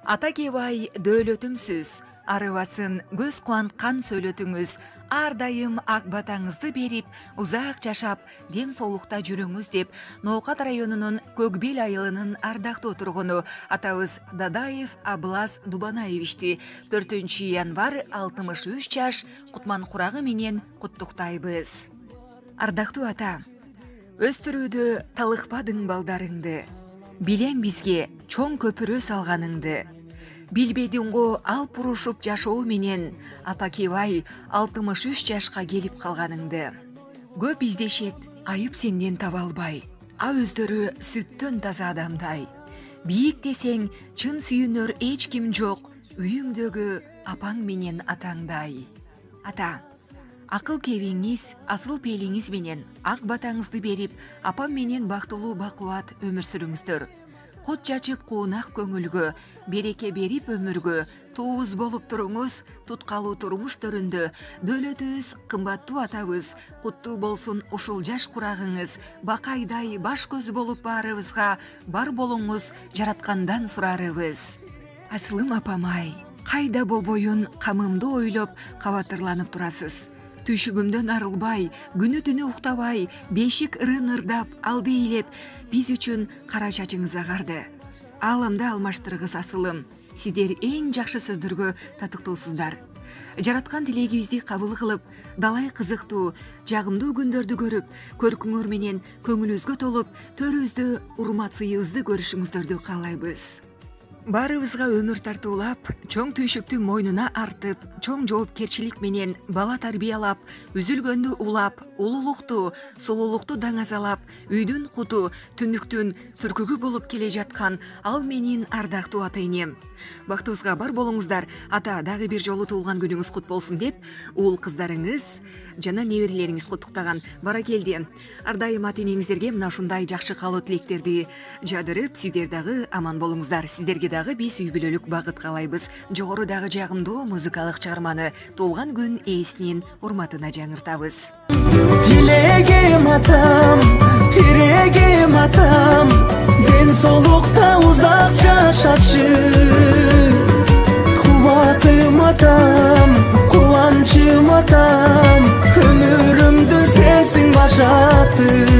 Ата кебай дөөлөтүмсүз, арыбасын көз кубанткан сөйлөтүңүз, ар дайым ак батаңызды берип, узак жашап, ден соолукта жүрүңүз деп Ноокат районунун Көкбел айылынын ардактуу тургуну атабыз Дадаев Аблаз Дубанаевичти 4 январь 63 жаш кутман курагы менен куттуктайбыз. Ардактуу ата, өстүрүүдө талыкпадың балдарыңды, билем бизге чоң көпүрө салганыңды. Билбедиң го алып урушуп жашоо менен ата кебай 63 жашка келип калганыңды. Көп издешет, айып сенден таба албай, а өздөрү сүттөн таза адамдай. Бийик десең, чын сүйүнөр эч ким жок, үйүңдөгү апаң менен атаңдай. Ата, акыл кебиңиз, асыл пелиңиз менен ак батаңызды берип, апам менен бактылуу бакубат өмүр сүрүңүздөр. Кут чачып куунак көңүлгө, береке берип өмүргө, туубуз болуп туруңуз, туткалуу турмуш төрүндө, дөөлөтүбүз кымбаттуу атабыз, куттуу болсун ушул жаш курагыңыз, бакайдай баш көз болуп баарыбызга бар болуңуз жараткандан сурарыбыз. Асылым апамай, кайда болбоюн камымды ойлоп, кабатырланып турасыз. Түшүгүмдөн арылбай, күнү түнү уктабай, бешик ырын ырдап, алды ыйлеп, биз үчүн кара чачыңыз агарды. Аламды алмаштыргыз асылым, сиздер эң жакшы сөздөргө татыктуусуздар. Жараткан тилегибизди кабыл кылып, далай кызыктуу, жагымдуу күндөрдү көрүп, көркүңөр менен көңүлүбүзгө толуп, төрүбүздө урмат сыйыбызды көрүшүңүздөрдү каалайбыз. Баарыбызга өмүр тартуулап, чоң түйшүктү мойнуна артып, чоң жоопкерчилик менен бала тарбиялап, үзүлгөндү улап, улуулукту, сулуулукту даңазалап, үйдүн куту, түндүктүн түркүгү болуп келе жаткан ал менин ардактуу ата энем. Бактыбызга бар болуңуздар, ата дагы бир жолу туулган күнүңүз кут болсун деп, уул кыздарыңыз жана неберелериңиз куттуктаган. Бара келди. Ар дайым ата энеңиздерге мына ушундай жакшы каалоо тилектерди жадырып, сиздер дагы аман болуңуздар. Сиздерге дагы биз үй бүлөлүк багыт каалайбыз. Жогору дагы жагымдуу музыкалык чыгарманы туулган күн ээсинин урматына жаңыртабыз. Тилегим атам, тирегим атам, ден соолукта узак жашачы. Кубатым атам, кубанчым атам, өмүрүмдү сенсиң башатым.